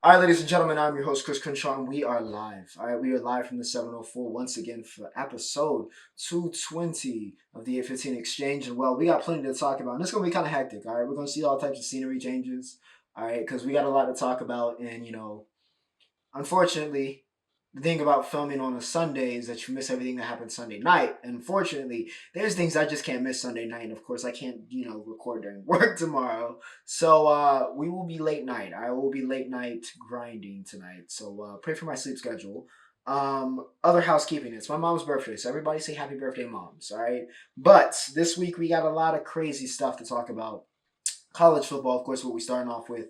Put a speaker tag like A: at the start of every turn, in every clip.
A: All right, ladies and gentlemen, I'm your host, Chris Crenshaw, and we are live. All right, we are live from the 704 once again for episode 220 of the 815 Exchange. And well, we got plenty to talk about, and it's going to be kind of hectic. All right, we're going to see all types of scenery changes. All right, because we got a lot to talk about, and unfortunately, the thing about filming on a Sunday is that you miss everything that happened Sunday night. And unfortunately, there's things I just can't miss Sunday night. And of course, I can't, record during work tomorrow. So we will be late night. I will be late night grinding tonight. So pray for my sleep schedule. Other housekeeping. It's my mom's birthday. So everybody say happy birthday, moms. All right. But this week we got a lot of crazy stuff to talk about. College football, of course, what we starting off with.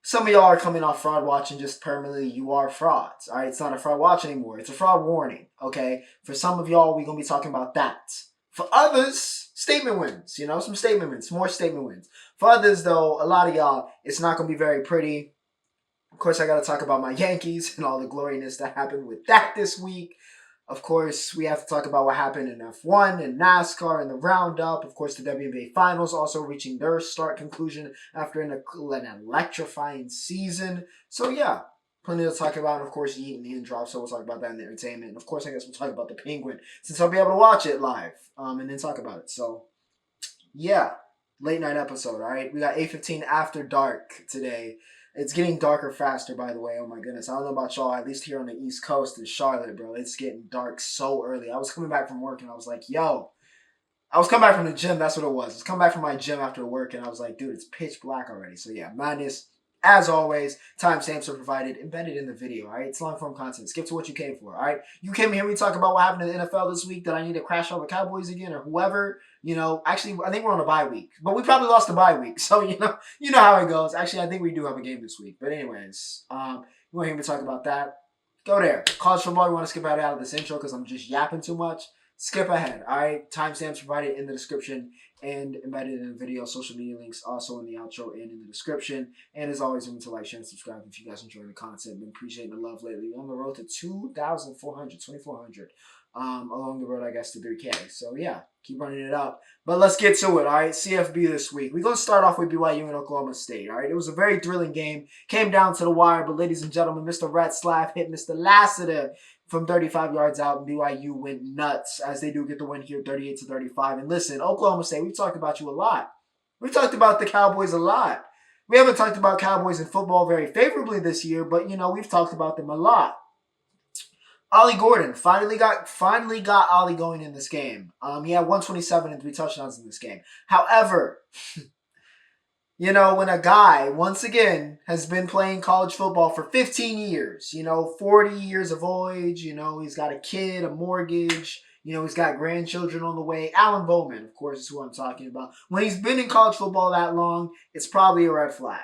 A: Some of y'all are coming off fraud watch and just permanently you are frauds. All right, it's not a fraud watch anymore. It's a fraud warning. Okay, for some of y'all, we're gonna be talking about that. For others, statement wins. Some statement wins, more statement wins. For others, though, a lot of y'all, it's not gonna be very pretty. Of course, I gotta talk about my Yankees and all the gloriness that happened with that this week. Of course, we have to talk about what happened in F1 and NASCAR and the Roundup. Of course, the WNBA finals also reaching their start conclusion after an electrifying season. So yeah, plenty to talk about. And of course, Yeat and the drop, so we'll talk about that in the entertainment. And of course, I guess we'll talk about the Penguin since I'll be able to watch it live and then talk about it. So yeah, late night episode. All right, we got 8:15 after dark today. It's getting darker faster, by the way. Oh my goodness. I don't know about y'all, at least here on the East Coast in Charlotte, bro. It's getting dark so early. I was coming back from work and I was like, yo. I was coming back from the gym. That's what it was. I was coming back from my gym after work and I was like, dude, it's pitch black already. So yeah, madness. As always, timestamps are provided, embedded in the video, all right? It's long-form content. Skip to what you came for, all right? You came here, we talk about what happened in the NFL this week, that I need to crash all the Cowboys again or whoever. Actually, I think we're on a bye week. But we probably lost the bye week. So, you know how it goes. Actually, I think we do have a game this week. But anyways, you want to hear me talk about that? Go there. College football, you want to skip out of this intro because I'm just yapping too much? Skip ahead, all right? Timestamps provided in the description and embedded in the video. Social media links also in the outro and in the description. And as always, remember to like, share, and subscribe if you guys enjoy the content. Been appreciating the love lately. We're on the road to 2,400 along the road, I guess, to 3K. So yeah, keep running it up. But let's get to it, all right? CFB this week. We're going to start off with BYU and Oklahoma State, all right? It was a very thrilling game. Came down to the wire, but ladies and gentlemen, Mr. Retzlaff hit Mr. Lassiter from 35 yards out, and BYU went nuts as they do get the win here, 38-35. And listen, Oklahoma State, we've talked about you a lot. We've talked about the Cowboys a lot. We haven't talked about Cowboys in football very favorably this year, but, we've talked about them a lot. Ollie Gordon finally got Ollie going in this game. He had 127 and 3 touchdowns in this game. However, when a guy, once again, has been playing college football for 15 years, 40 years of age, he's got a kid, a mortgage, he's got grandchildren on the way. Alan Bowman, of course, is who I'm talking about. When he's been in college football that long, it's probably a red flag.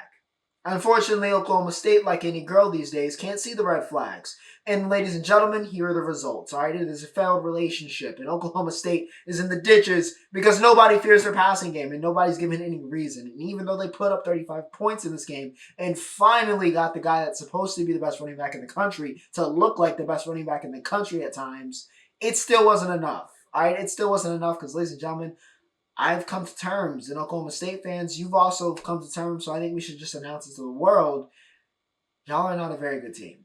A: Unfortunately, Oklahoma State, like any girl these days, can't see the red flags. And ladies and gentlemen, here are the results. All right, it is a failed relationship, and Oklahoma State is in the ditches because nobody fears their passing game, and nobody's given any reason. And even though they put up 35 points in this game and finally got the guy that's supposed to be the best running back in the country to look like the best running back in the country at times, it still wasn't enough. All right, it still wasn't enough because, ladies and gentlemen, I've come to terms, and Oklahoma State fans, you've also come to terms, so I think we should just announce it to the world. Y'all are not a very good team.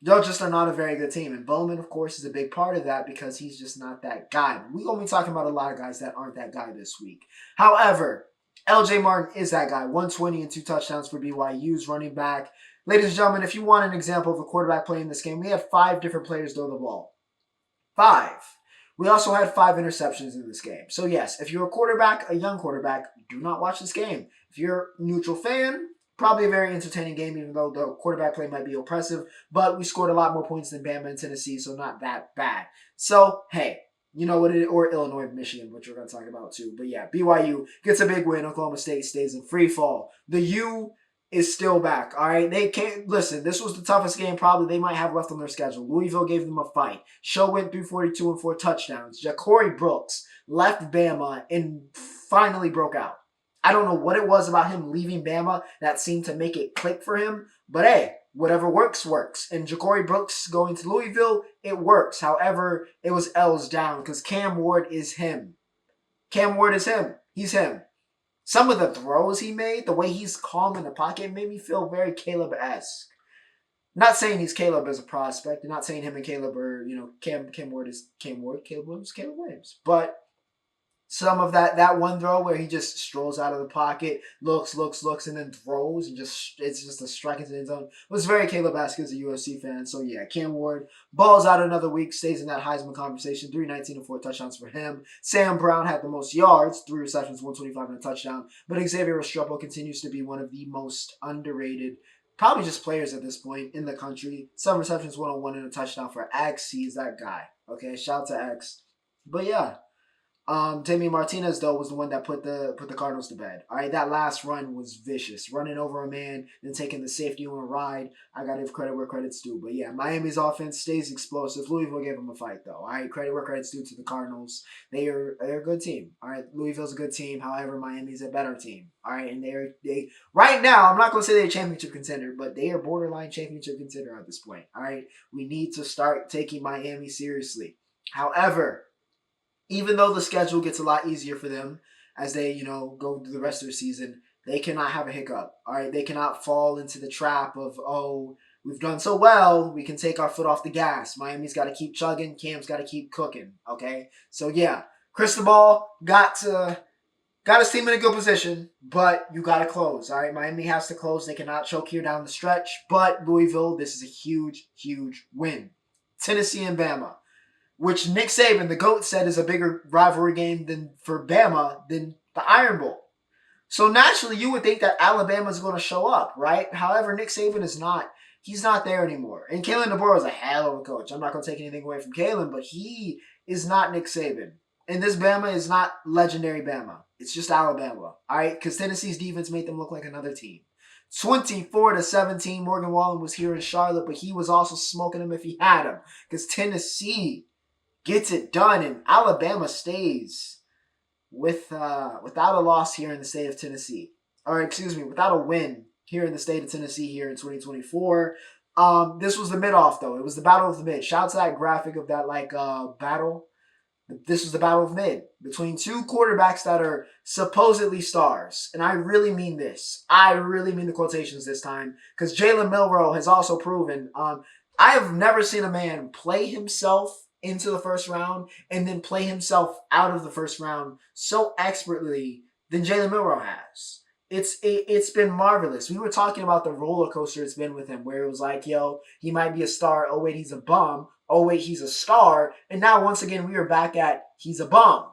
A: Y'all just are not a very good team. And Bowman, of course, is a big part of that because he's just not that guy. We're going to be talking about a lot of guys that aren't that guy this week. However, LJ Martin is that guy. 120 and 2 touchdowns for BYU's running back. Ladies and gentlemen, if you want an example of a quarterback playing this game, we had 5 different players throw the ball. 5. We also had 5 interceptions in this game. So yes, if you're a quarterback, a young quarterback, do not watch this game. If you're a neutral fan, probably a very entertaining game, even though the quarterback play might be oppressive. But we scored a lot more points than Bama and Tennessee, so not that bad. So, hey, you know what it is, or Illinois, Michigan, which we're going to talk about too. But yeah, BYU gets a big win. Oklahoma State stays in free fall. The U is still back, all right? They can't, listen, this was the toughest game probably they might have left on their schedule. Louisville gave them a fight. Show went through 42 and 4 touchdowns. Ja'Cory Brooks left Bama and finally broke out. I don't know what it was about him leaving Bama that seemed to make it click for him, but hey, whatever works, works. And Ja'Cory Brooks going to Louisville, it works. However, it was L's down because Cam Ward is him. Cam Ward is him. He's him. Some of the throws he made, the way he's calm in the pocket, made me feel very Caleb-esque. Not saying he's Caleb as a prospect, and not saying him and Caleb are, Cam Ward is Cam Ward, Caleb Williams, Caleb Williams. But some of that one throw where he just strolls out of the pocket, looks, and then throws, and it's just a strike into the end zone. It was very Caleb-esque as a UFC fan. So yeah, Cam Ward balls out another week, stays in that Heisman conversation. 319 and 4 touchdowns for him. Sam Brown had the most yards, 3 receptions, 125 and a touchdown. But Xavier Restrepo continues to be one of the most underrated, probably just players at this point in the country. 7 receptions, 101 and a touchdown for X. He's that guy. Okay, shout out to X. But yeah. Damian Martinez though was the one that put the Cardinals to bed. All right, that last run was vicious, running over a man, then taking the safety on a ride. I gotta give credit where credit's due. But yeah, Miami's offense stays explosive. Louisville gave them a fight though. All right, credit where credit's due to the Cardinals. They're a good team. All right, Louisville's a good team. However, Miami's a better team. All right, and they right now, I'm not gonna say they're a championship contender, but they are borderline championship contender at this point. All right, we need to start taking Miami seriously. However, even though the schedule gets a lot easier for them as they, go through the rest of the season, they cannot have a hiccup. All right, they cannot fall into the trap of, oh, we've done so well, we can take our foot off the gas. Miami's got to keep chugging, Cam's got to keep cooking. Okay, so yeah, Cristobal got his team in a good position, but you got to close. All right, Miami has to close. They cannot choke here down the stretch. But Louisville, this is a huge, huge win. Tennessee and Bama, which Nick Saban, the GOAT, said is a bigger rivalry game for Bama than the Iron Bowl. So naturally, you would think that Alabama is going to show up, right? However, Nick Saban is not. He's not there anymore. And Kalen DeBoer is a hell of a coach. I'm not going to take anything away from Kalen, but he is not Nick Saban. And this Bama is not legendary Bama. It's just Alabama, all right? Because Tennessee's defense made them look like another team. 24-17, Morgan Wallen was here in Charlotte, but he was also smoking them if he had him. Because Tennessee gets it done, and Alabama stays without a loss here in the state of Tennessee. Or excuse me, without a win here in the state of Tennessee here in 2024. This was the mid-off, though. It was the battle of the mid. Shout out to that graphic of that battle. This was the battle of mid between two quarterbacks that are supposedly stars. And I really mean this. I really mean the quotations this time. Because Jalen Milroe has also proven, I have never seen a man play himself into the first round and then play himself out of the first round so expertly than Jalen Milroe has. It's been marvelous. We were talking about the roller coaster it's been with him, where it was like, yo, he might be a star. Oh, wait, he's a bum. Oh, wait, he's a star. And now, once again, we are back at he's a bum.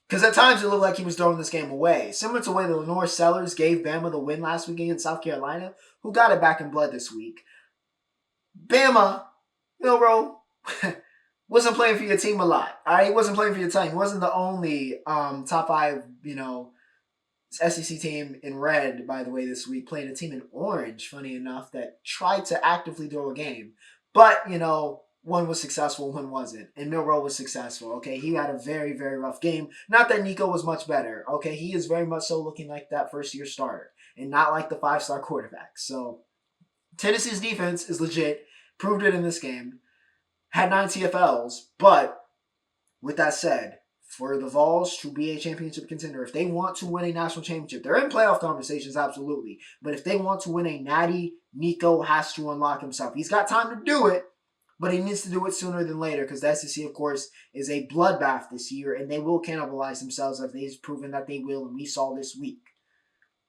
A: Because at times it looked like he was throwing this game away. Similar to the way the Lenore Sellers gave Bama the win last week against South Carolina, who got it back in blood this week. Bama, Milroe, wasn't playing for your team a lot. All right, he wasn't playing for your team. He wasn't the only top 5, SEC team in red, by the way, this week, playing a team in orange, funny enough, that tried to actively throw a game. But, one was successful, one wasn't. And Milroe was successful, okay? He had a very, very rough game. Not that Nico was much better, okay? He is very much so looking like that first-year starter and not like the 5-star quarterback. So, Tennessee's defense is legit. Proved it in this game. Had 9 TFLs. But, with that said, for the Vols to be a championship contender, if they want to win a national championship, they're in playoff conversations, absolutely. But if they want to win a natty, Nico has to unlock himself. He's got time to do it, but he needs to do it sooner than later because the SEC, of course, is a bloodbath this year, and they will cannibalize themselves as they've proven that they will, and we saw this week.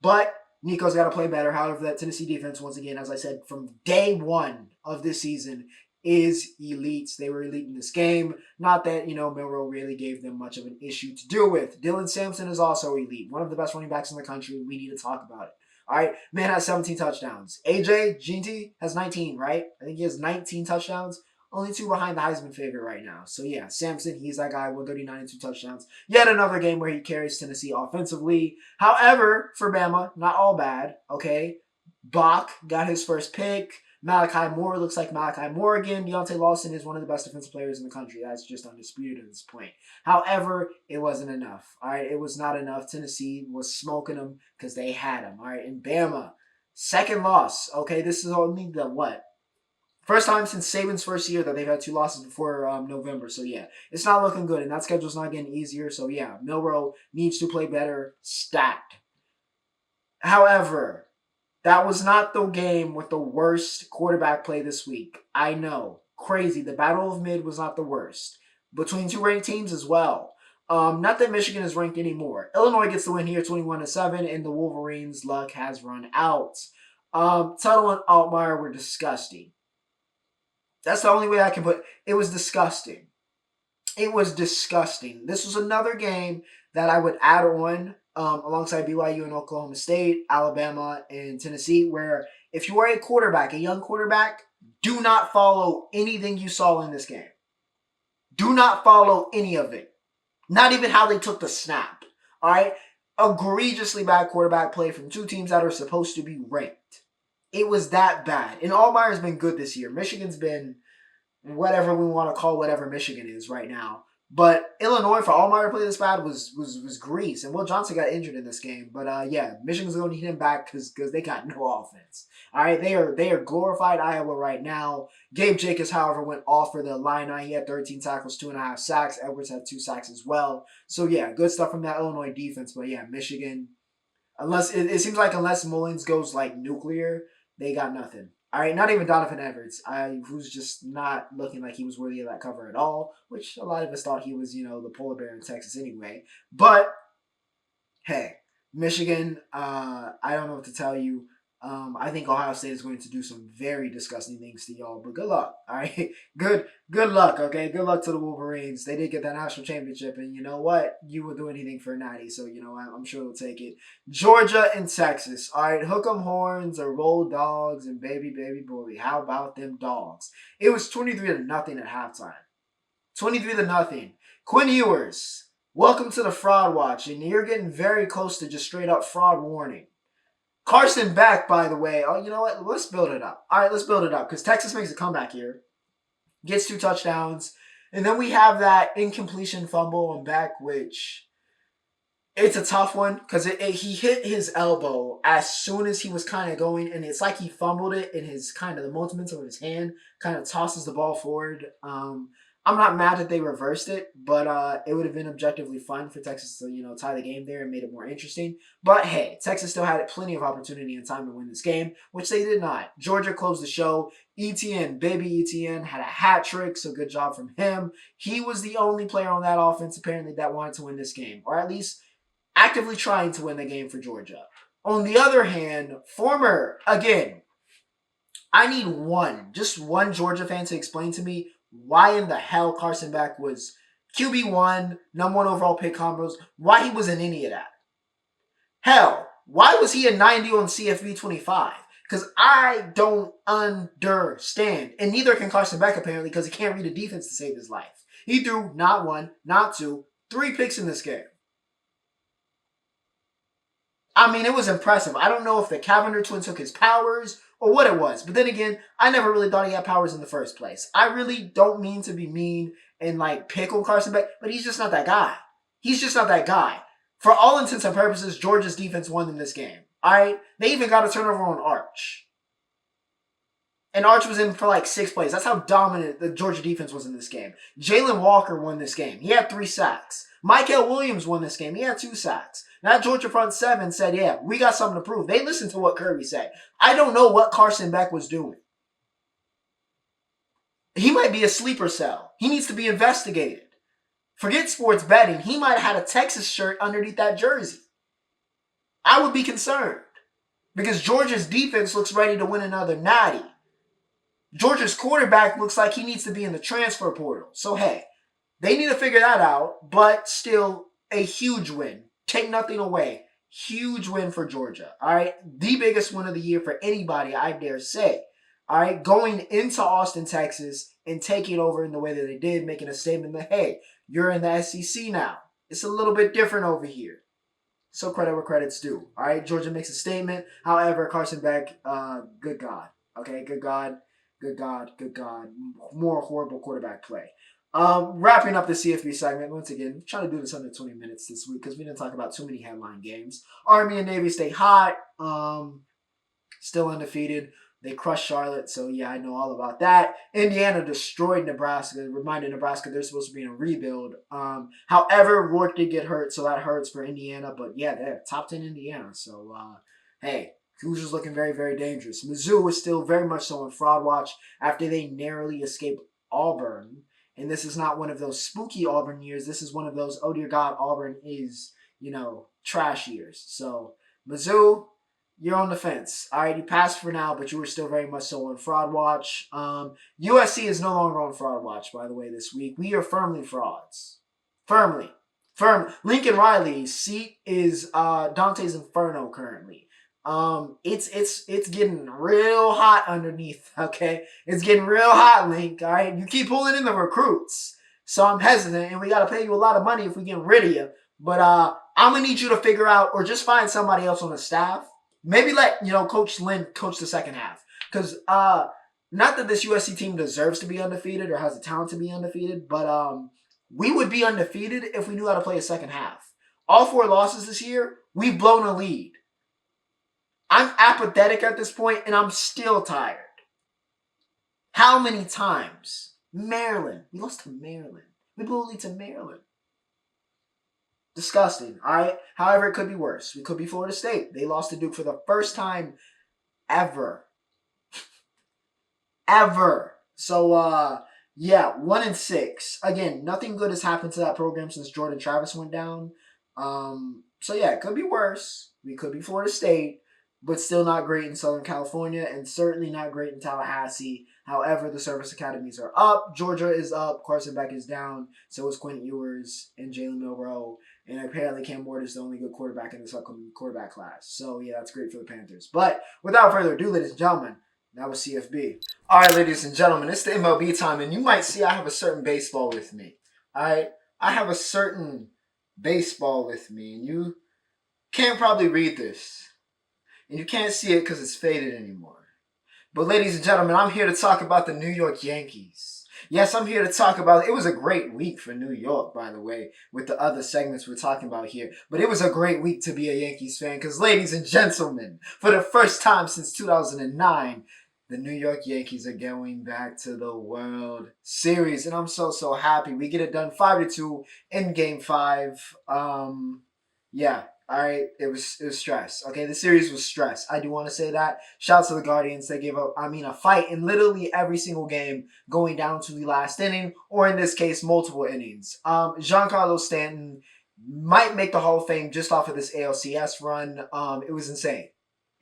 A: But Nico's got to play better. However, that Tennessee defense, once again, as I said, from day one of this season, is elite. They were elite in this game. Not that, Milroe really gave them much of an issue to deal with. Dylan Sampson is also elite. One of the best running backs in the country. We need to talk about it. All right, man has 17 touchdowns. AJ Ginty has 19, right? I think he has 19 touchdowns. Only 2 behind the Heisman favorite right now. So yeah, Sampson, he's that guy, 139 and 2 touchdowns. Yet another game where he carries Tennessee offensively. However, for Bama, not all bad, okay? Bach got his first pick. Malachi Moore looks like Malachi Moore again. Deontay Lawson is one of the best defensive players in the country. That's just undisputed at this point. However, it wasn't enough. All right, it was not enough. Tennessee was smoking them because they had them. All right, and Bama, second loss. Okay, this is only the First time since Saban's first year that they've had 2 losses before November. So, yeah, it's not looking good, and that schedule's not getting easier. So, yeah, Milroe needs to play better. Stat. However, that was not the game with the worst quarterback play this week. I know. Crazy. The Battle of Mid was not the worst. Between two ranked teams as well. Not that Michigan is ranked anymore. Illinois gets the win here, 21-7, and the Wolverines' luck has run out. Tuttle and Altmaier were disgusting. That's the only way I can put it. It was disgusting. It was disgusting. This was another game that I would add on alongside BYU and Oklahoma State, Alabama, and Tennessee, where if you are a quarterback, a young quarterback, do not follow anything you saw in this game. Do not follow any of it. Not even how they took the snap. All right? Egregiously bad quarterback play from two teams that are supposed to be ranked. It was that bad. And Allmeier's been good this year. Michigan's been whatever we want to call whatever Michigan is right now. But Illinois, for Allmaier to play this bad, was grease. And Will Johnson got injured in this game. But yeah, Michigan's going to need him back because they got no offense. All right, they are glorified Iowa right now. Gabe Jacobs, however, went off for the Illini. He had 13 tackles, 2.5 sacks. Edwards had 2 sacks as well. So yeah, good stuff from that Illinois defense. But yeah, Michigan, unless it seems like unless Mullins goes like nuclear, they got nothing. All right, not even Donovan Edwards, who's just not looking like he was worthy of that cover at all, which a lot of us thought he was, the polar bear in Texas anyway. But, hey, Michigan, I don't know what to tell you. I think Ohio State is going to do some very disgusting things to y'all, but good luck, all right? Good luck, okay? Good luck to the Wolverines. They did get that national championship, and you know what? You will do anything for a natty, so, I'm sure they'll take it. Georgia and Texas, all right? Hook 'em horns or roll dogs and baby boy. How about them dogs? It was 23-0 at halftime. 23-0. Quinn Ewers, welcome to the Fraud Watch, and you're getting very close to just straight up fraud warning. Carson Beck, by the way. Oh, you know what? Let's build it up. All right, let's build it up because Texas makes a comeback here. Gets 2 touchdowns. And then we have that incompletion fumble on Beck, which it's a tough one because he hit his elbow as soon as he was kind of going. And it's like he fumbled it in his kind of the momentum of his hand, kind of tosses the ball forward. I'm not mad that they reversed it, but it would have been objectively fun for Texas to, tie the game there and made it more interesting. But hey, Texas still had plenty of opportunity and time to win this game, which they did not. Georgia closed the show. Etienne, baby Etienne, had a hat trick, so good job from him. He was the only player on that offense, apparently, that wanted to win this game, or at least actively trying to win the game for Georgia. On the other hand, I need just one Georgia fan to explain to me why in the hell Carson Beck was QB1, number 1 overall pick combos, why he was in any of that. Hell, why was he a 90 on CFB 25? Because I don't understand. And neither can Carson Beck, apparently, because he can't read a defense to save his life. He threw not 1, not 2, 3 picks in this game. I mean, it was impressive. I don't know if the Cavender twin took his powers or what it was. But then again, I never really thought he had powers in the first place. I really don't mean to be mean and pick on Carson Beck, but he's just not that guy. He's just not that guy. For all intents and purposes, Georgia's defense won in this game. All right? They even got a turnover on Arch. And Arch was in for 6 plays. That's how dominant the Georgia defense was in this game. Jalen Walker won this game. He had 3 sacks. Michael Williams won this game. He had 2 sacks. That Georgia front 7 said, yeah, we got something to prove. They listened to what Kirby said. I don't know what Carson Beck was doing. He might be a sleeper cell. He needs to be investigated. Forget sports betting. He might have had a Texas shirt underneath that jersey. I would be concerned because Georgia's defense looks ready to win another natty. Georgia's quarterback looks like he needs to be in the transfer portal. So, hey, they need to figure that out, but still a huge win. Take nothing away. Huge win for Georgia. All right. The biggest win of the year for anybody, I dare say. All right. Going into Austin, Texas and taking over in the way that they did, making a statement that, hey, you're in the SEC now. It's a little bit different over here. So credit where credit's due. All right. Georgia makes a statement. However, Carson Beck, good God. Okay. Good God. More horrible quarterback play. Wrapping up the CFB segment, once again, trying to do this under 20 minutes this week because we didn't talk about too many headline games. Army and Navy stay hot, still undefeated. They crushed Charlotte, so yeah, I know all about that. Indiana destroyed Nebraska, reminded Nebraska they're supposed to be in a rebuild. However, Rourke did get hurt, so that hurts for Indiana. But yeah, they're top 10 Indiana. So hey, Hoosiers looking very, very dangerous. Mizzou was still very much so on fraud watch after they narrowly escaped Auburn. And this is not one of those spooky Auburn years. This is one of those, oh dear God, Auburn is, trash years. So Mizzou, you're on the fence. All right, you passed for now, but you were still very much so on fraud watch. USC is no longer on fraud watch, by the way, this week. We are firmly frauds. Firmly. Lincoln Riley's seat is Dante's Inferno currently. It's getting real hot underneath, okay? It's getting real hot, Link, all right? You keep pulling in the recruits, so I'm hesitant, and we got to pay you a lot of money if we get rid of you. But I'm going to need you to figure out, or just find somebody else on the staff. Maybe let, Coach Lynn coach the second half. Because not that this USC team deserves to be undefeated or has the talent to be undefeated, but we would be undefeated if we knew how to play a second half. All 4 losses this year, we've blown a lead. I'm apathetic at this point, and I'm still tired. How many times? Maryland. We lost to Maryland. We blew a lead to Maryland. Disgusting, all right? However, it could be worse. We could be Florida State. They lost to Duke for the first time ever. Ever. So, yeah, 1-6. Again, nothing good has happened to that program since Jordan Travis went down. So, yeah, it could be worse. We could be Florida State, but still not great in Southern California, and certainly not great in Tallahassee. However, the service academies are up. Georgia is up. Carson Beck is down. So is Quentin Ewers and Jalen Milroe. And apparently Cam Ward is the only good quarterback in this upcoming quarterback class. So, yeah, that's great for the Panthers. But without further ado, ladies and gentlemen, that was CFB. All right, ladies and gentlemen, it's the MLB time. And you might see I have a certain baseball with me. All right? I have a certain baseball with me. And you can't probably read this. And you can't see it because it's faded anymore. But ladies and gentlemen, I'm here to talk about the New York Yankees. Yes, I'm here to talk about it. It was a great week for New York, by the way, with the other segments we're talking about here. But it was a great week to be a Yankees fan because, ladies and gentlemen, for the first time since 2009, the New York Yankees are going back to the World Series. And I'm so happy. We get it done 5-2 in Game 5. Yeah. All right, it was stress. Okay, the series was stress. I do want to say that. Shout out to the Guardians. They gave a fight in literally every single game going down to the last inning, or in this case, multiple innings. Giancarlo Stanton might make the Hall of Fame just off of this ALCS run. It was insane.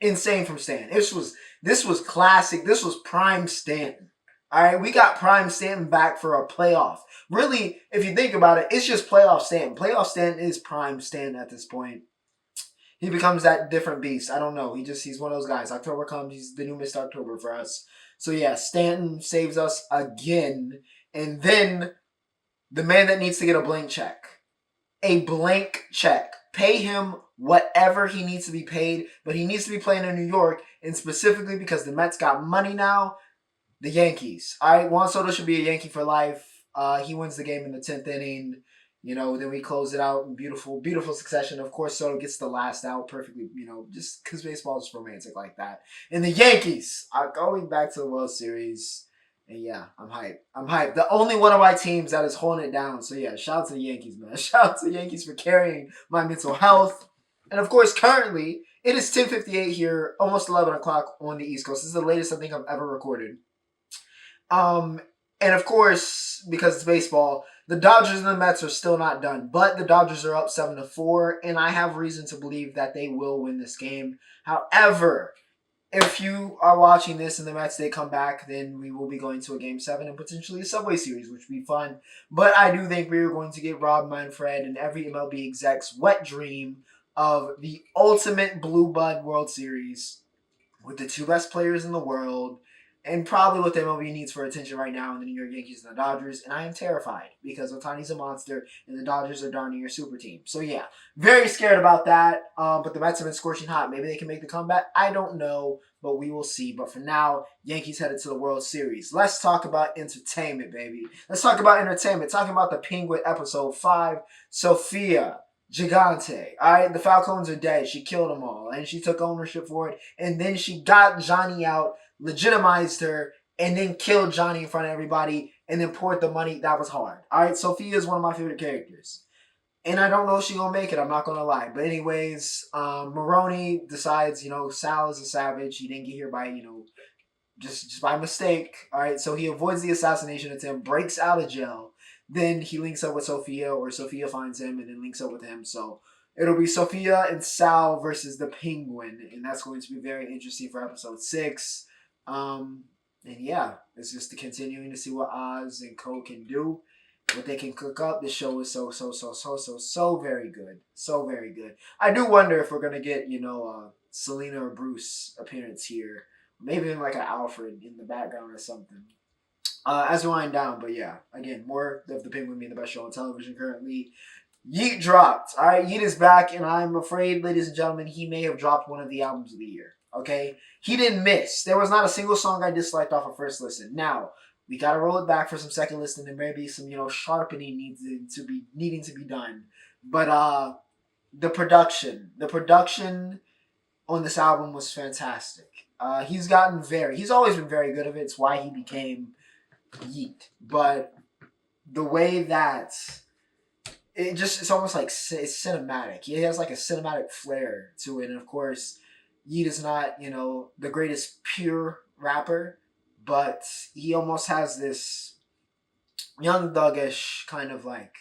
A: Insane from Stanton. This was classic. This was prime Stanton. All right, we got prime Stanton back for a playoff. Really, if you think about it, it's just playoff Stanton. Playoff Stanton is prime Stanton at this point. He becomes that different beast. I don't know. He's one of those guys. October comes, he's the new Mr. October for us. So yeah, Stanton saves us again. And then the man that needs to get a blank check. A blank check. Pay him whatever he needs to be paid, but he needs to be playing in New York, and specifically because the Mets got money now, the Yankees. All right, Juan Soto should be a Yankee for life. He wins the game in the 10th inning. Then we close it out in beautiful, beautiful succession. Of course, Soto gets the last out perfectly, just because baseball is romantic like that. And the Yankees are going back to the World Series. And yeah, I'm hyped. The only one of my teams that is holding it down. So yeah, shout out to the Yankees, man. Shout out to the Yankees for carrying my mental health. And of course, currently, it is 10:58 here, almost 11 o'clock on the East Coast. This is the latest I think I've ever recorded. And of course, because it's baseball, the Dodgers and the Mets are still not done. But the Dodgers are up 7-4, and I have reason to believe that they will win this game. However, if you are watching this and the Mets, they come back, then we will be going to a Game 7 and potentially a Subway Series, which would be fun. But I do think we are going to get Rob Manfred and every MLB exec's wet dream of the ultimate Blue Blood World Series with the 2 best players in the world, and probably what the MLB needs for attention right now in the New York Yankees and the Dodgers. And I am terrified because Ohtani's a monster and the Dodgers are darn near a super team. So yeah, very scared about that. But the Mets have been scorching hot. Maybe they can make the comeback. I don't know, but we will see. But for now, Yankees headed to the World Series. Let's talk about entertainment, baby. Let's talk about entertainment. Talking about the Penguin episode 5, Sophia Gigante. Alright, the Falcons are dead. She killed them all. And she took ownership for it. And then she got Johnny out legitimized her, and then killed Johnny in front of everybody, and then poured the money. That was hard. All right, Sophia is one of my favorite characters. And I don't know if she's going to make it. I'm not going to lie. But anyways, Maroney decides, Sal is a savage. He didn't get here by, just by mistake. All right, so he avoids the assassination attempt, breaks out of jail. Then he links up with Sophia, or Sophia finds him and then links up with him. So it'll be Sophia and Sal versus the Penguin, and that's going to be very interesting for episode 6. And yeah, it's just continuing to see what Oz and Co can do, what they can cook up. This show is so very good, so very good. I do wonder if we're gonna get Selena or Bruce appearance here, maybe even like an Alfred in the background or something. As we wind down, but yeah, again, more of the Penguin being the best show on television currently. Yeat dropped. All right, Yeat is back, and I'm afraid, ladies and gentlemen, he may have dropped one of the albums of the year. Okay, he didn't miss. There was not a single song I disliked off of first listen. Now we gotta roll it back for some second listen, and maybe some sharpening needing to be done. But the production on this album was fantastic. He's always been very good at it. It's why he became Yeat. But the way that it's almost like it's cinematic. He has like a cinematic flair to it, and of course, Yeat is not the greatest pure rapper, but he almost has this young thuggish kind of like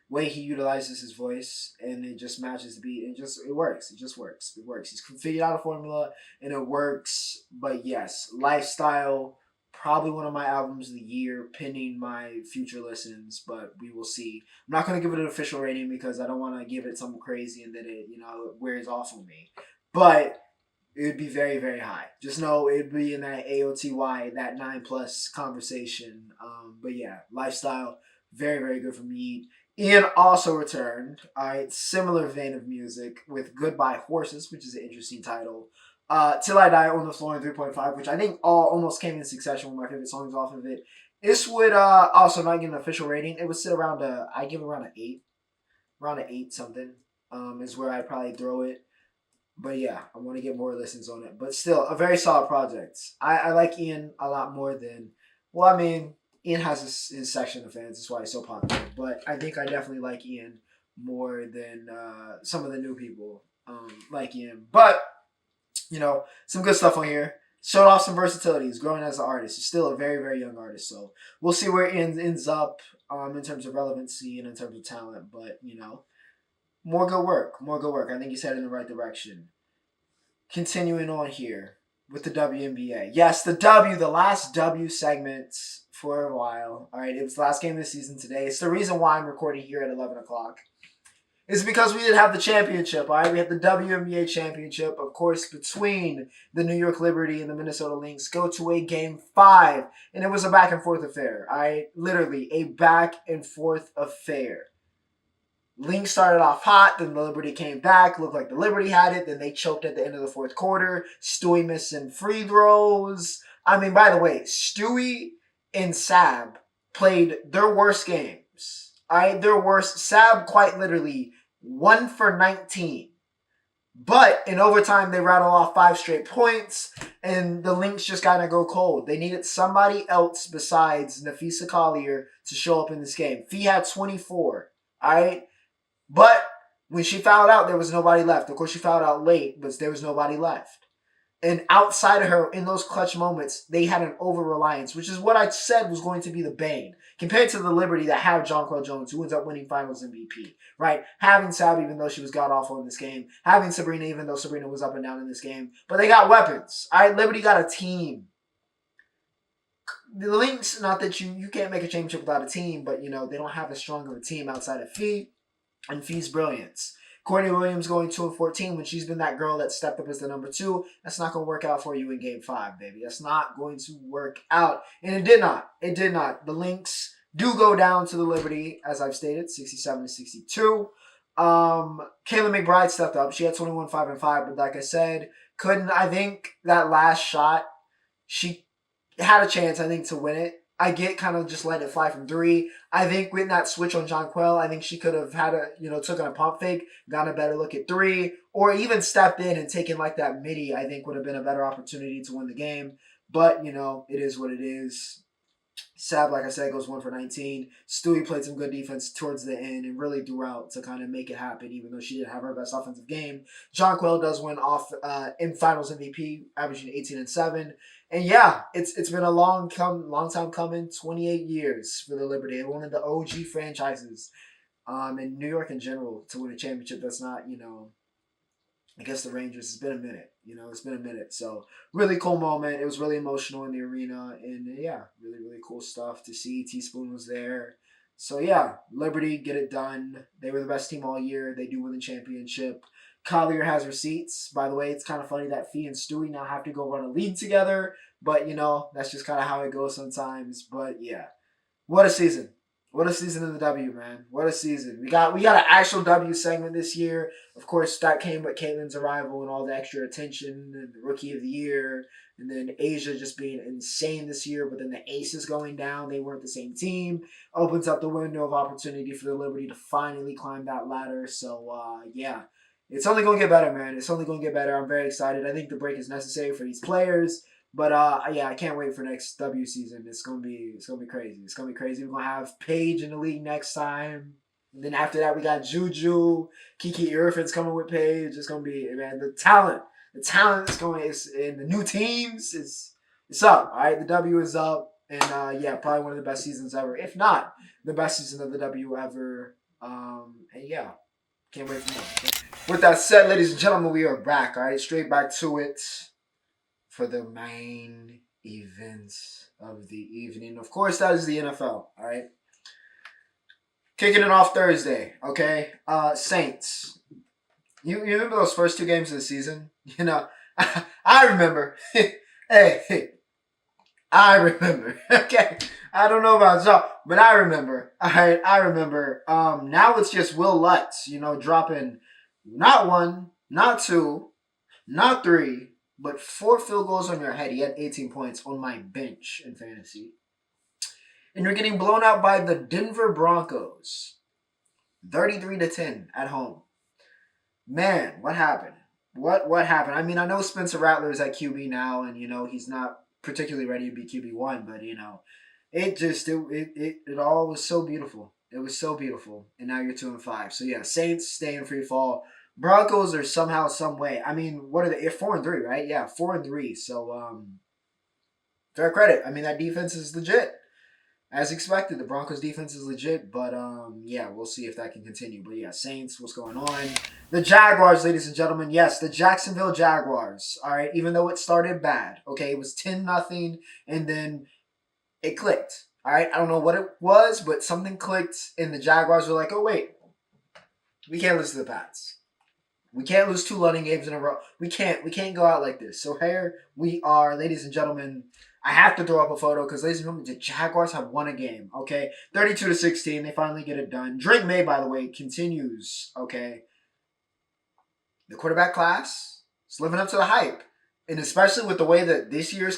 A: way he utilizes his voice, and it just matches the beat. It works. It just works. It works. He's figured out a formula, and it works. But yes, Lyfestyle, probably one of my albums of the year, pending my future listens, but we will see. I'm not going to give it an official rating because I don't want to give it something crazy and then it wears off on me. But it would be very, very high. Just know it would be in that AOTY, that 9+ conversation. But yeah, Lyfestyle, very, very good from Yeat. Ian also returned. All right, similar vein of music with Goodbye Horses, which is an interesting title. Till I Die, On the Floor, and 3.5, which I think all almost came in succession. One of my favorite songs off of it. This would also not get an official rating. It would sit around I give it around an 8. Around an 8 something is where I'd probably throw it. But yeah, I want to get more listens on it. But still, a very solid project. I like Ian a lot more than... Well, I mean, Ian has his section of fans. That's why he's so popular. But I think I definitely like Ian more than some of the new people like Ian. But, some good stuff on here. Showed off some versatility. He's growing as an artist. He's still a very, very young artist. So we'll see where Ian ends up in terms of relevancy and in terms of talent. But, more good work. More good work. I think he's headed in the right direction. Continuing on here with the WNBA. Yes, the last W segment for a while. All right, it was the last game of the season today. It's the reason why I'm recording here at 11 o'clock. It's because we didn't have the championship, all right? We had the WNBA championship, of course, between the New York Liberty and the Minnesota Lynx. Go to a game 5, and it was a back-and-forth affair, all right? Literally, a back-and-forth affair. Lynx started off hot, then the Liberty came back. Looked like the Liberty had it. Then they choked at the end of the fourth quarter. Stewie missing free throws. I mean, by the way, Stewie and Sab played their worst games. All right, their worst. Sab quite literally 1 for 19. But in overtime, they rattle off 5 straight points, and the Lynx just got to go cold. They needed somebody else besides Nafisa Collier to show up in this game. Fee had 24. All right. But when she fouled out, there was nobody left. Of course, she fouled out late, but there was nobody left. And outside of her, in those clutch moments, they had an over-reliance, which is what I said was going to be the bane. Compared to the Liberty that have Jonquel Jones, who ends up winning Finals MVP, right? Having Sab, even though she was god-awful in this game. Having Sabrina, even though Sabrina was up and down in this game. But they got weapons. All right, Liberty got a team. The Lynx, not that you can't make a championship without a team, but, they don't have as strong of a team outside of Fee. And Fee's brilliance. Courtney Williams going 2-14 when she's been that girl that stepped up as the number 2. That's not going to work out for you in game 5, baby. That's not going to work out. And it did not. It did not. The Lynx do go down to the Liberty, as I've stated, 67-62. Kayla McBride stepped up. She had 21, 5, and 5. But like I said, I think that last shot, she had a chance, I think, to win it. I get kind of just letting it fly from 3. I think with that switch on Jonquel, I think she could have had took on a pump fake, gotten a better look at 3, or even stepped in and taken like that midi, I think would have been a better opportunity to win the game. But, it is what it is. Sab, like I said, goes 1 for 19. Stewie played some good defense towards the end and really threw out to kind of make it happen, even though she didn't have her best offensive game. Jonquel does win off in Finals MVP, averaging 18-7. And yeah, it's been a long time coming. 28 years for the Liberty, one of the OG franchises in New York in general to win a championship. That's not I guess the Rangers. It's been a minute. It's been a minute. So really cool moment. It was really emotional in the arena, and yeah, really really cool stuff to see. Teaspoon was there. So yeah, Liberty get it done. They were the best team all year. They do win the championship. Collier has receipts. By the way, it's kind of funny that Fee and Stewie now have to go run a league together. But that's just kind of how it goes sometimes. But yeah, what a season. What a season in the W, man. What a season. We got an actual W segment this year. Of course, that came with Caitlin's arrival and all the extra attention and the Rookie of the Year. And then Asia just being insane this year. But then the Aces going down. They weren't the same team. Opens up the window of opportunity for the Liberty to finally climb that ladder. So, yeah. It's only going to get better, man. It's only going to get better. I'm very excited. I think the break is necessary for these players. But yeah, I can't wait for next W season. It's gonna be crazy. It's gonna be crazy. We're gonna have Paige in the league next time. And then after that we got Juju, Kiki Irfin's coming with Paige. It's gonna be, man, the talent is in the new teams it's up. All right, the W is up. And yeah, probably one of the best seasons ever. If not the best season of the W ever. And yeah, can't wait for more. With that said, ladies and gentlemen, we are back. All right, straight back to it for the main events of the evening. Of course, that is the NFL, all right? Kicking it off Thursday, okay? Saints. You remember those first two games of the season? I remember. hey, I remember, okay? I don't know about y'all, but I remember. All right, I remember. Now it's just Will Lutz, dropping not one, not two, not three, but 4 field goals on your head. He had 18 points on my bench in fantasy. And you're getting blown out by the Denver Broncos. 33-10 at home. Man, what happened? What happened? I mean, I know Spencer Rattler is at QB now, and, he's not particularly ready to be QB1, but, it all was so beautiful. It was so beautiful. And now you're 2-5. So, yeah, Saints stay in free fall. Broncos are somehow, some way. I mean, what are they? 4-3, right? Yeah, 4-3. So, fair credit. I mean, that defense is legit. As expected, the Broncos defense is legit, but yeah, we'll see if that can continue. But yeah, Saints, what's going on? The Jaguars, ladies and gentlemen. Yes, the Jacksonville Jaguars. All right, even though it started bad. Okay, it was 10-0, and then it clicked. All right, I don't know what it was, but something clicked, and the Jaguars were like, oh, wait, we can't lose to the Pats. We can't lose 2 London games in a row. We can't go out like this. So here we are, ladies and gentlemen. I have to throw up a photo because, ladies and gentlemen, the Jaguars have won a game. Okay, 32-16. They finally get it done. Drake May, by the way, continues. Okay, the quarterback class is living up to the hype, and especially with the way that this year's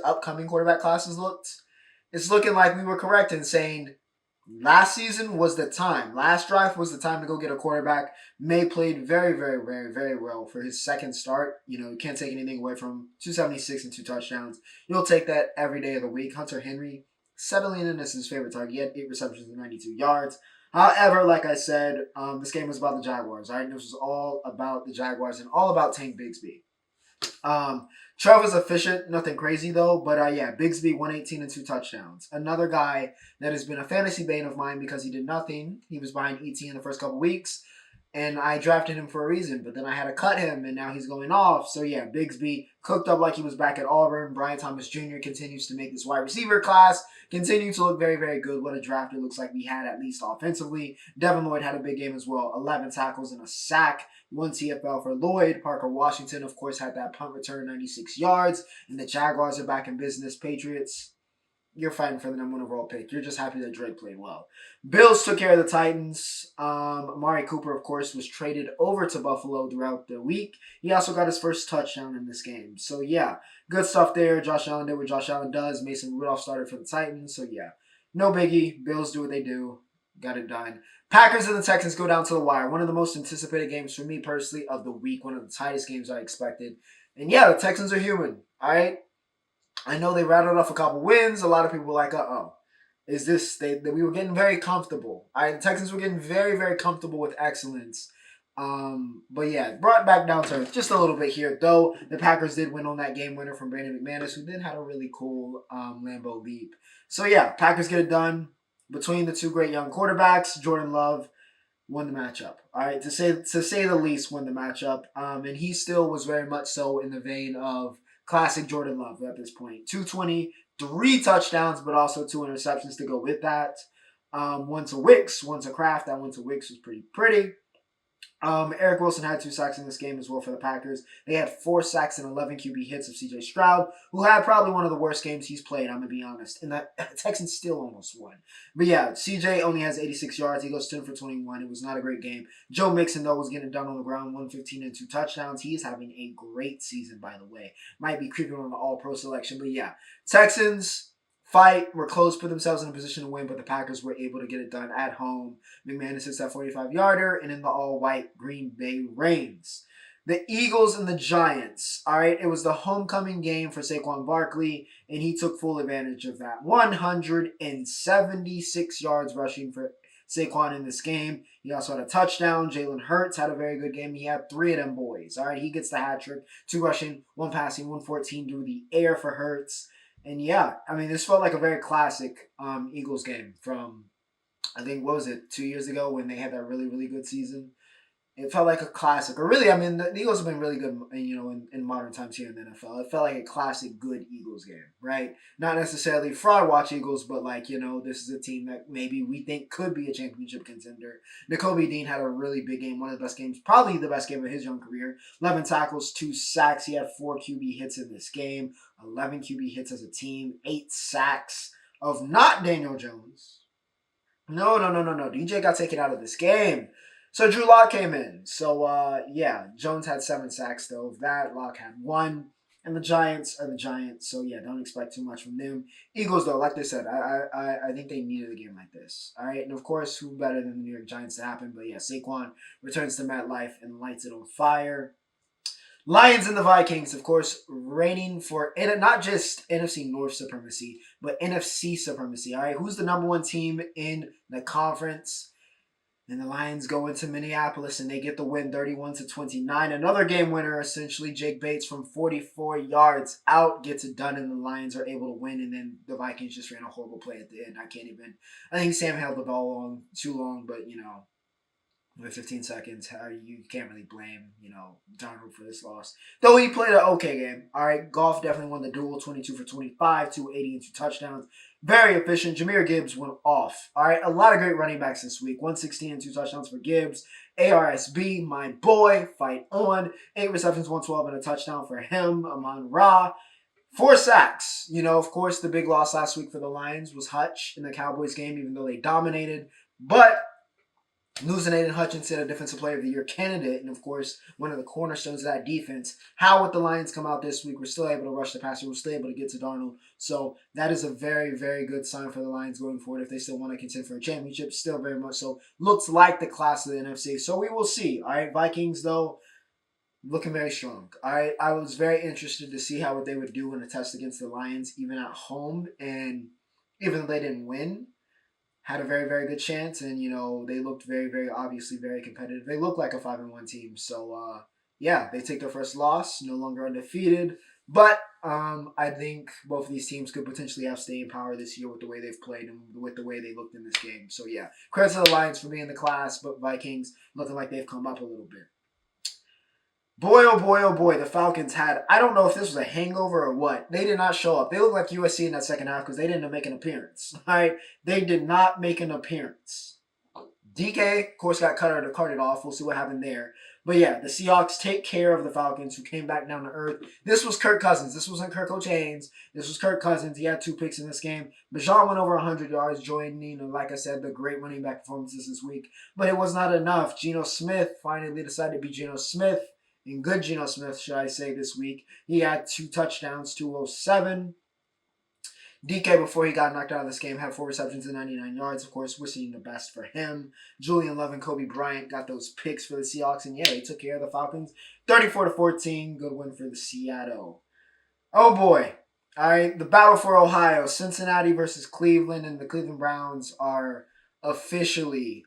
A: upcoming quarterback classes looked, it's looking like we were correct in saying last season was the time. Last drive was the time to go get a quarterback. May played very, very, very, very well for his second start. You can't take anything away from him. 276 and 2 touchdowns. You'll take that every day of the week. Hunter Henry, settling in as his favorite target. He had 8 receptions and 92 yards. However, like I said, this game was about the Jaguars. All right, this was all about the Jaguars and all about Tank Bigsby. Trevor's efficient, nothing crazy though, but yeah, Bigsby 118 and 2 touchdowns. Another guy that has been a fantasy bane of mine because he did nothing. He was behind ET in the first couple weeks, and I drafted him for a reason, but then I had to cut him, and now he's going off. So yeah, Bigsby cooked up like he was back at Auburn. Brian Thomas Jr. continues to make this wide receiver class continue to look very, very good. What a draft it looks like we had, at least offensively. Devin Lloyd had a big game as well. 11 tackles and a sack. 1 TFL for Lloyd. Parker Washington, of course, had that punt return, 96 yards. And the Jaguars are back in business. Patriots, you're fighting for the number 1 overall pick. You're just happy that Drake played well. Bills took care of the Titans. Amari Cooper, of course, was traded over to Buffalo throughout the week. He also got his first touchdown in this game. So, yeah, good stuff there. Josh Allen did what Josh Allen does. Mason Rudolph started for the Titans. So, yeah, no biggie. Bills do what they do. Got it done. Packers and the Texans go down to the wire. One of the most anticipated games for me personally of the week. One of the tightest games I expected. And, yeah, the Texans are human. All right? I know they rattled off a couple wins. A lot of people were like, uh-oh. Is this we were getting very comfortable. The Texans were getting very, very comfortable with excellence. But yeah, brought back down to earth just a little bit here. Though the Packers did win on that game winner from Brandon McManus, who did have a really cool Lambeau leap. So yeah, Packers get it done between the two great young quarterbacks. Jordan Love won the matchup. All right, to say the least, won the matchup. And he still was very much so in the vein of classic Jordan Love at this point. 220, 3 touchdowns, but also 2 interceptions to go with that. One to Wicks, one to Kraft. That one to Wicks was pretty. Eric Wilson had 2 sacks in this game as well for the Packers. They had 4 sacks and 11 QB hits of CJ Stroud, who had probably one of the worst games he's played, I'm going to be honest. And the Texans still almost won. But yeah, CJ only has 86 yards. He goes 10 for 21. It was not a great game. Joe Mixon, though, was getting done on the ground, 115 and 2 touchdowns. He's having a great season, by the way. Might be creeping on the All-Pro selection. But yeah, Texans fight, were close, put themselves in a position to win, but the Packers were able to get it done at home. McManus hits that 45-yarder, and in the all-white Green Bay Reigns. The Eagles and the Giants. All right, it was the homecoming game for Saquon Barkley, and he took full advantage of that. 176 yards rushing for Saquon in this game. He also had a touchdown. Jalen Hurts had a very good game. He had 3 of them boys. All right, he gets the hat trick. 2 rushing, 1 passing, 114 through the air for Hurts. And yeah, I mean, this felt like a very classic Eagles game from, I think, what was it, 2 years ago when they had that really, really good season. It felt like a classic. Or really, I mean, the Eagles have been really good, in modern times here in the NFL. It felt like a classic good Eagles game, right? Not necessarily fraud watch Eagles, but this is a team that maybe we think could be a championship contender. Nakobe Dean had a really big game, one of the best games, probably the best game of his young career. 11 tackles, 2 sacks. He had 4 QB hits in this game, 11 QB hits as a team, 8 sacks of not Daniel Jones. No. DJ got taken out of this game. So Drew Lock came in. So yeah, Jones had 7 sacks though. Of that, Lock had 1. And the Giants are the Giants. So yeah, don't expect too much from them. Eagles though, like they said, I think they needed a game like this. All right, and of course, who better than the New York Giants to happen? But yeah, Saquon returns to MetLife and lights it on fire. Lions and the Vikings, of course, reigning for not just NFC North supremacy, but NFC supremacy. All right, who's the number 1 team in the conference? And the Lions go into Minneapolis and they get the win 31-29. Another game winner, essentially. Jake Bates from 44 yards out gets it done, and the Lions are able to win. And then the Vikings just ran a horrible play at the end. I think Sam held the ball too long, but with 15 seconds, you can't really blame, Darnold for this loss. Though he played an okay game. All right, Goff definitely won the duel, 22 for 25, 280 and 2 touchdowns. Very efficient. Jahmyr Gibbs went off. All right, a lot of great running backs this week. 116 and 2 touchdowns for Gibbs. ARSB, my boy, fight on. 8 receptions, 112 and a touchdown for him. Amon-Ra. 4 sacks. Of course, the big loss last week for the Lions was Hutch in the Cowboys game, even though they dominated. But losing Aiden Hutchinson, a Defensive Player of the Year candidate, and of course, one of the cornerstones of that defense. How would the Lions come out this week? We're still able to rush the passer. We're still able to get to Darnold. So that is a very, very good sign for the Lions going forward if they still want to contend for a championship. Still very much so. Looks like the class of the NFC. So we will see. All right, Vikings, though, looking very strong. All right, I was very interested to see how they would do in a test against the Lions, even at home. And even though they didn't win, had a very, very good chance, and they looked very, very obviously very competitive. They look like a 5-1 team. So yeah, they take their first loss, no longer undefeated. But I think both of these teams could potentially have staying power this year with the way they've played and with the way they looked in this game. So yeah, credit to the Lions for being the class, but Vikings looking like they've come up a little bit. Boy, oh boy, oh boy, the Falcons had, I don't know if this was a hangover or what. They did not show up. They looked like USC in that second half because they didn't make an appearance. All right? They did not make an appearance. DK, of course, got carted off. We'll see what happened there. But yeah, the Seahawks take care of the Falcons, who came back down to earth. This was Kirk Cousins. This wasn't Kirk Haynes. This was Kirk Cousins. He had 2 picks in this game. Bijan went over 100 yards, joining, like I said, the great running back performances this week. But it was not enough. Geno Smith finally decided to be Geno Smith. And good Geno Smith, should I say, this week. He had 2 touchdowns, 207. DK, before he got knocked out of this game, had 4 receptions and 99 yards. Of course, we're seeing the best for him. Julian Love and Kobe Bryant got those picks for the Seahawks. And yeah, they took care of the Falcons. 34-14. Good win for the Seattle. Oh boy. All right, the battle for Ohio, Cincinnati versus Cleveland, and the Cleveland Browns are officially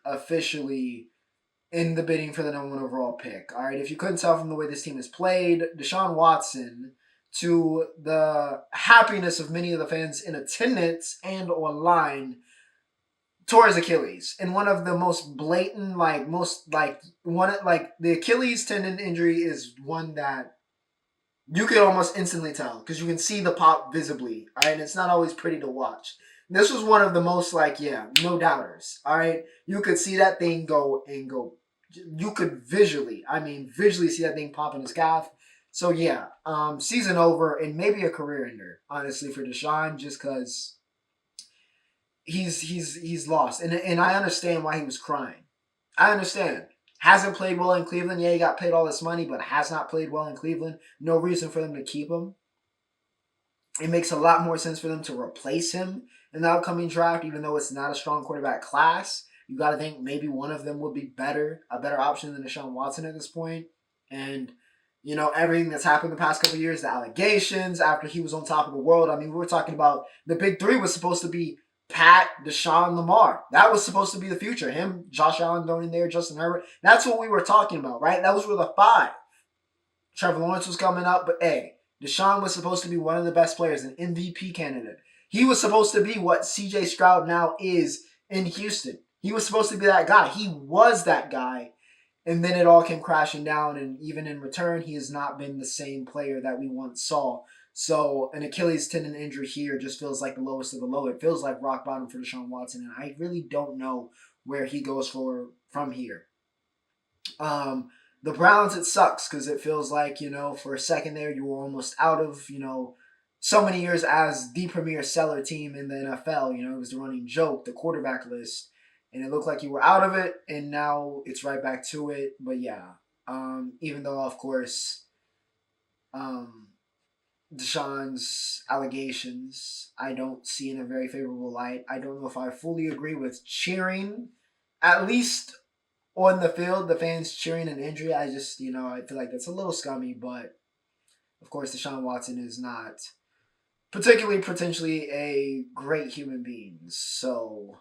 A: in the bidding for the number one overall pick. All right, if you couldn't tell from the way this team has played, Deshaun Watson, to the happiness of many of the fans in attendance and online, tore his Achilles in one of the most blatant, the Achilles tendon injury is one that you could almost instantly tell because you can see the pop visibly. All right, and it's not always pretty to watch. This was one of the most no doubters. All right, you could see that thing go and go. You could visually see that thing pop in his calf. So yeah, season over and maybe a career ender, honestly, for Deshaun, just because he's lost, and I understand why he was crying. I understand. Hasn't played well in Cleveland. Yeah, he got paid all this money, but has not played well in Cleveland. No reason for them to keep him. It makes a lot more sense for them to replace him in the upcoming draft, even though it's not a strong quarterback class. You got to think maybe one of them would be a better option than Deshaun Watson at this point. And everything that's happened the past couple of years, the allegations after he was on top of the world. I mean, we were talking about the big three was supposed to be Pat, Deshaun, Lamar. That was supposed to be the future. Him, Josh Allen going in there, Justin Herbert. That's what we were talking about, right? Those were the five. Trevor Lawrence was coming up, but hey, Deshaun was supposed to be one of the best players, an MVP candidate. He was supposed to be what CJ Stroud now is in Houston. He was supposed to be that guy. He was that guy. And then it all came crashing down, and even in return, he has not been the same player that we once saw. So an Achilles tendon injury here just feels like the lowest of the low. It feels like rock bottom for Deshaun Watson, and I really don't know where he goes from here. The Browns, it sucks because it feels like, for a second there, you were almost out of, so many years as the premier seller team in the NFL. It was the running joke, the quarterback list, and it looked like you were out of it, and now it's right back to it. But yeah, even though, of course, um, Deshaun's allegations, I don't see in a very favorable light. I don't know if I fully agree with cheering, at least on the field, the fans cheering an injury. I just, I feel like that's a little scummy, but of course, Deshaun Watson is not particularly potentially a great human being. So,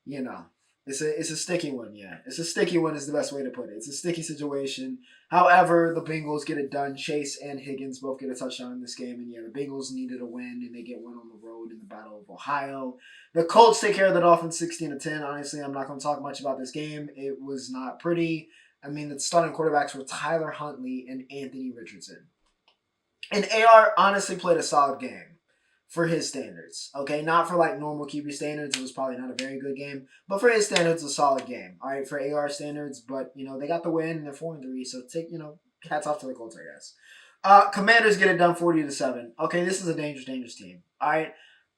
A: you know, it's a sticky one. Yeah, it's a sticky one is the best way to put it. It's a sticky situation. However, the Bengals get it done. Chase and Higgins both get a touchdown in this game, and yeah, the Bengals needed a win, and they get one on the road in the Battle of Ohio. The Colts take care of the Dolphins 16-10. Honestly, I'm not going to talk much about this game. It was not pretty. I mean, the starting quarterbacks were Tyler Huntley and Anthony Richardson. And AR honestly played a solid game for his standards. Okay, not for like normal QB standards. It was probably not a very good game, but for his standards, a solid game. All right, for AR standards, but they got the win and they're 4-3. So take hats off to the Colts, I guess. Commanders get it done 40-7. Okay, this is a dangerous team. All right,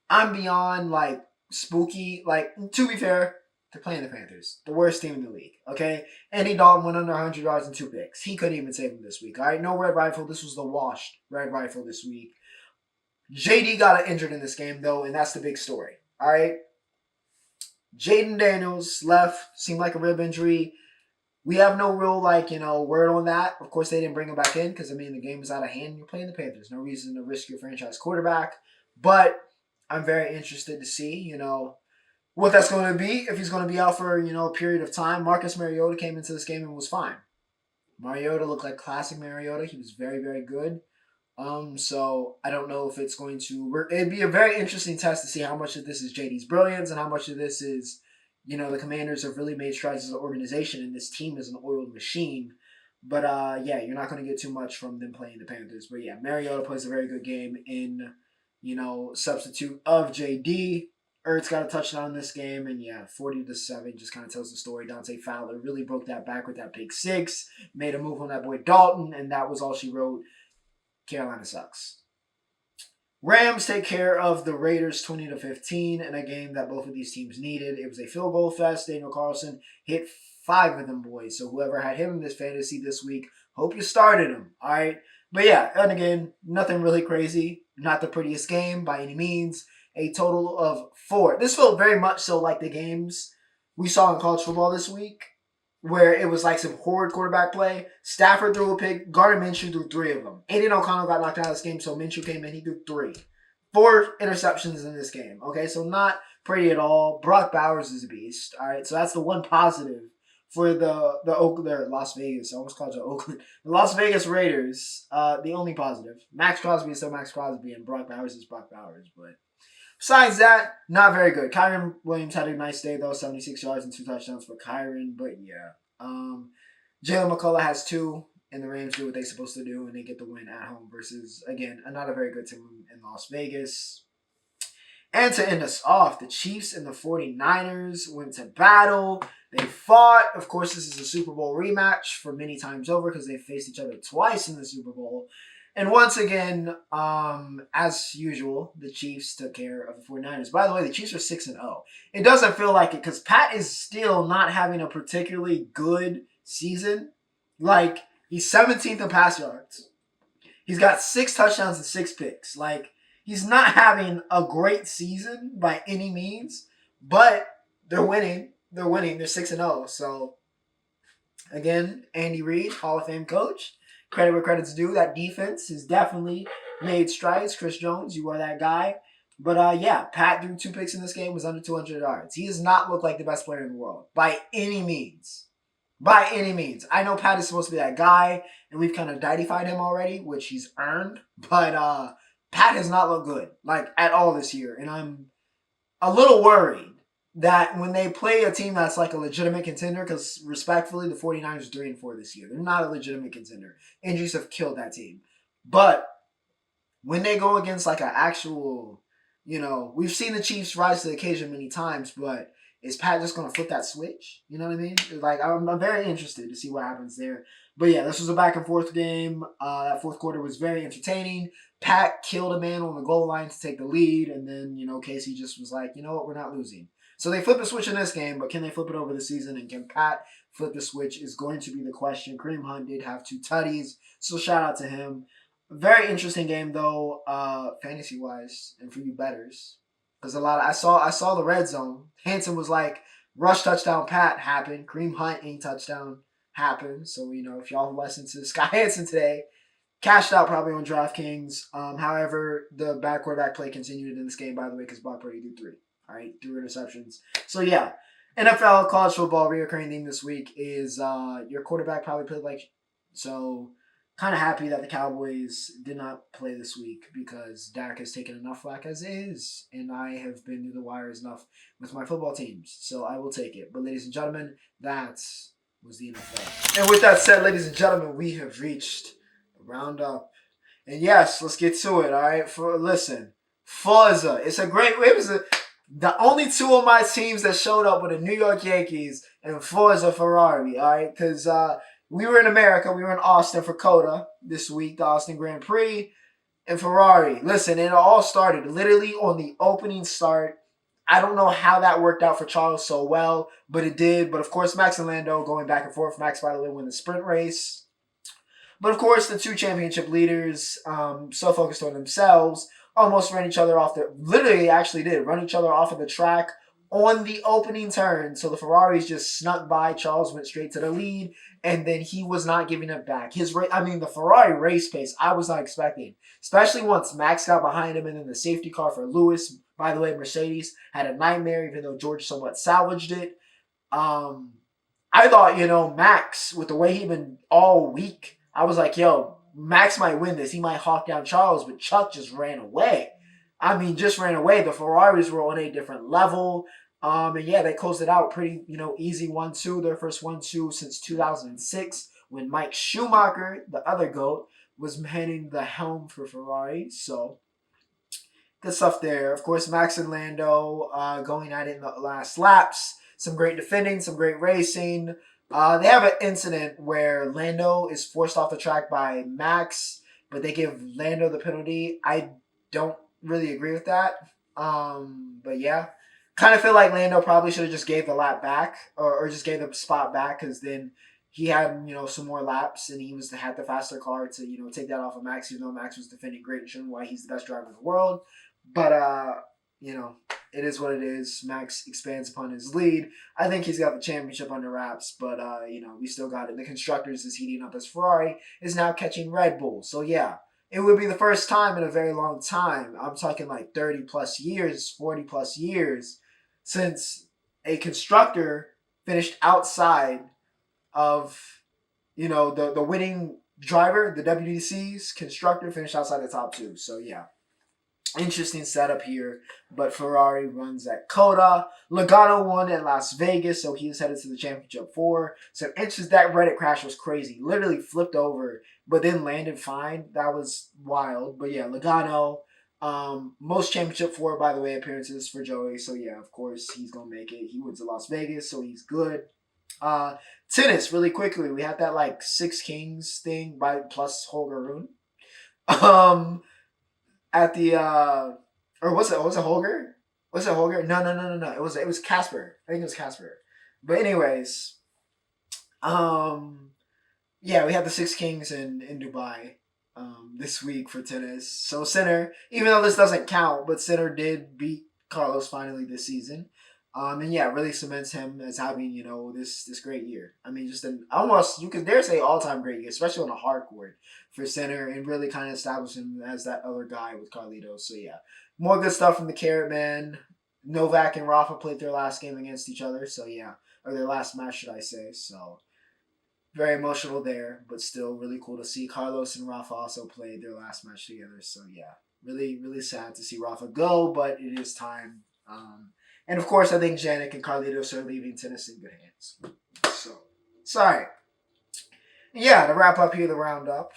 A: I'm beyond like spooky. Like to be fair, they're playing the Panthers, the worst team in the league. Okay, Andy Dalton went under 100 yards and 2 picks. He couldn't even save them this week. All right, no red rifle. This was the washed red rifle this week. JD got injured in this game, though, and that's the big story. All right? Jaden Daniels left, seemed like a rib injury. We have no real, word on that. Of course, they didn't bring him back in because, the game is out of hand. You're playing the Panthers. No reason to risk your franchise quarterback. But I'm very interested to see, what that's going to be. If he's going to be out for, a period of time. Marcus Mariota came into this game and was fine. Mariota looked like classic Mariota. He was very, very good. So I don't know if it's going to. It'd be a very interesting test to see how much of this is JD's brilliance and how much of this is, the Commanders have really made strides as an organization and this team is an oiled machine. But yeah, you're not going to get too much from them playing the Panthers. But yeah, Mariota plays a very good game in, substitute of JD. Ertz got a touchdown in this game, and yeah, 40-7 just kind of tells the story. Dante Fowler really broke that back with that pick six, made a move on that boy Dalton, and that was all she wrote. Carolina sucks. Rams take care of the Raiders 20-15 in a game that both of these teams needed. It was a field goal fest. Daniel Carlson hit 5 of them boys. So whoever had him in this fantasy this week, hope you started him. All right. But yeah, and again, nothing really crazy. Not the prettiest game by any means. A total of 4. This felt very much so like the games we saw in college football this week, where it was like some horrid quarterback play. Stafford threw a pick. Gardner Minshew threw 3 of them. Aiden O'Connell got knocked out of this game, so Minshew came in. He threw 3. 4 interceptions in this game. Okay, so not pretty at all. Brock Bowers is a beast. All right, so that's the one positive for the Oakland, Las Vegas. I almost called it Oakland. The Las Vegas Raiders. The only positive. Max Crosby is still Max Crosby, and Brock Bowers is Brock Bowers. But besides that, not very good. Kyron Williams had a nice day though, 76 yards and 2 touchdowns for Kyron. But yeah, Jalen McCullough has 2. And the Rams do what they're supposed to do, and they get the win at home versus, again, not a very good team in Las Vegas. And to end us off, the Chiefs and the 49ers went to battle. They fought. Of course, this is a Super Bowl rematch for many times over because they faced each other twice in the Super Bowl. And once again, as usual, the Chiefs took care of the 49ers. By the way, the Chiefs are 6-0. It doesn't feel like it because Pat is still not having a particularly good season. Like, he's 17th in pass yards. He's got 6 touchdowns and 6 picks. Like, he's not having a great season by any means, but they're winning. They're winning. They're 6-0. So, again, Andy Reid, Hall of Fame coach. Credit where credit's due. That defense has definitely made strides. Chris Jones, you are that guy. But, yeah, Pat threw 2 picks in this game, was under 200 yards. He does not look like the best player in the world by any means. By any means. I know Pat is supposed to be that guy, and we've kind of deified him already, which he's earned. But Pat has not looked good, like, at all this year. And I'm a little worried that when they play a team that's like a legitimate contender, because respectfully, the 49ers are 3-4 this year. They're not a legitimate contender. Injuries have killed that team. But when they go against like an actual, we've seen the Chiefs rise to the occasion many times, but is Pat just going to flip that switch? You know what I mean? Like, I'm very interested to see what happens there. But yeah, this was a back and forth game. That fourth quarter was very entertaining. Pat killed a man on the goal line to take the lead. And then, Casey just was like, you know what, we're not losing. So they flip the switch in this game, but can they flip it over the season? And can Pat flip the switch is going to be the question. Kareem Hunt did have 2 tutties, so shout out to him. Very interesting game, though, fantasy-wise, and for you bettors. Because I saw the red zone. Hanson was like, rush touchdown Pat happened. Kareem Hunt ain't touchdown happened. So, if y'all listened to Sky Hanson today, cashed out probably on DraftKings. However, the bad quarterback play continued in this game, by the way, because Brock Purdy threw 3. All right, 3 interceptions. So, yeah. NFL, college football, reoccurring theme this week is your quarterback probably played like... So, kind of happy that the Cowboys did not play this week because Dak has taken enough flack as is, and I have been through the wires enough with my football teams, so I will take it. But ladies and gentlemen, that was the NFL. And with that said, ladies and gentlemen, we have reached the Roundup. And yes, let's get to it, all right? Listen, Forza. The only 2 of my teams that showed up were the New York Yankees and Forza Ferrari, all right? Because we were in America. We were in Austin for COTA this week, the Austin Grand Prix, and Ferrari. Listen, it all started literally on the opening start. I don't know how that worked out for Charles so well, but it did. But, of course, Max and Lando going back and forth. Max, by the way, won the sprint race. But, of course, the 2 championship leaders, so focused on themselves, almost ran each other off literally actually did run each other off of the track on the opening turn. So the Ferraris just snuck by. Charles went straight to the lead, and then he was not giving it back. The Ferrari race pace, I was not expecting, especially once Max got behind him, and then the safety car for Lewis. By the way, Mercedes had a nightmare, even though George somewhat salvaged it. I thought, Max, with the way he'd been all week, I was like, Max might win this. He might hawk down Charles, but Chuck just ran away. Just ran away. The Ferraris were on a different level. And yeah, they closed it out pretty, easy 1-2. Their first 1-2 since 2006 when Mike Schumacher, the other GOAT, was handing the helm for Ferrari. So, good stuff there. Of course, Max and Lando going at it in the last laps. Some great defending, some great racing. They have an incident where Lando is forced off the track by Max, but they give Lando the penalty. I don't really agree with that. But yeah, kind of feel like Lando probably should have just gave the lap back or just gave the spot back, because then he had, some more laps and he had the faster car to, take that off of Max, even though Max was defending great and showing why he's the best driver in the world. But, it is what it is. Max expands upon his lead. I think he's got the championship under wraps, but, we still got it. The Constructors is heating up as Ferrari is now catching Red Bull. So, yeah, it would be the first time in a very long time. I'm talking like 30 plus years, 40 plus years since a constructor finished outside of, the winning driver, the WDC's constructor finished outside the top two. So yeah, interesting setup here, but Ferrari runs at COTA. Ngannou won at Las Vegas, so he is headed to the championship 4. So inches, that Reddit crash was crazy. Literally flipped over, but then landed fine. That was wild. But yeah, Ngannou, most championship 4, by the way, appearances for Joey. So yeah, of course he's gonna make it. He went to Las Vegas, so he's good. Tennis, really quickly, we had that like Six Kings thing by plus Holger Rune. At the or was it Holger? Was it Holger? No. It was Casper. I think it was Casper. But anyways, yeah, we had the Six Kings in Dubai this week for tennis. So Sinner, even though this doesn't count, but Sinner did beat Carlos finally this season. And yeah, really cements him as having, this great year. I mean, just an almost, you could dare say, all-time great year, especially on a hard court for Sinner, and really kind of establish him as that other guy with Carlitos. So yeah, more good stuff from the Carrot Man. Novak and Rafa played their last game against each other. So yeah, or their last match, should I say. So very emotional there, but still really cool to see. Carlos and Rafa also played their last match together. So yeah, really, really sad to see Rafa go, but it is time. And of course, I think Janik and Carlitos are leaving tennis in good hands. So, sorry. Yeah, to wrap up here, the roundup.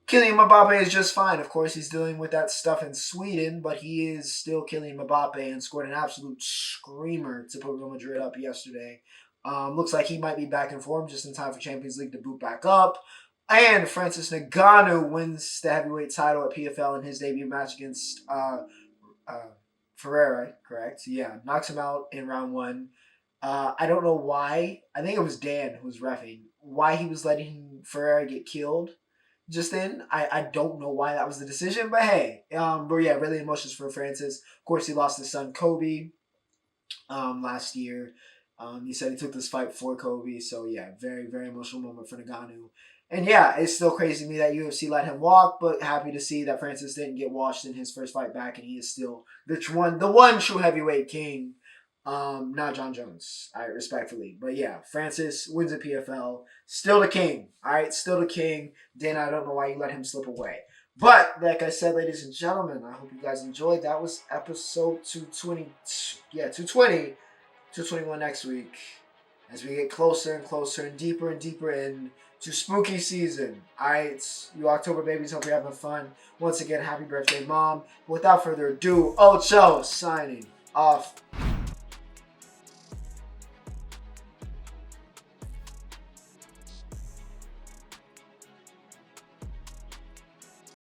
A: Kylian Mbappe is just fine. Of course, he's dealing with that stuff in Sweden, but he is still Kylian Mbappe and scored an absolute screamer to put Real Madrid up yesterday. Looks like he might be back in form just in time for Champions League to boot back up. And Francis Ngannou wins the heavyweight title at PFL in his debut match against Ferreira, correct? Yeah, knocks him out in round 1. I don't know why. I think it was Dan who was reffing. Why he was letting Ferreira get killed just then. I don't know why that was the decision, but hey. But yeah, really emotions for Francis. Of course, he lost his son Kobe last year. He said he took this fight for Kobe. So yeah, very, very emotional moment for Ngannou. And yeah, it's still crazy to me that UFC let him walk, but happy to see that Francis didn't get washed in his first fight back, and he is still the one true heavyweight king. Not John Jones, respectfully. But yeah, Francis wins the PFL. Still the king. Alright, still the king. Dan, I don't know why you let him slip away. But, like I said, ladies and gentlemen, I hope you guys enjoyed. That was episode 220. Yeah, 220. 221 next week. As we get closer and closer and deeper in to spooky season. Alright, you October babies, hope you're having fun. Once again, happy birthday, Mom. Without further ado, Ocho signing off.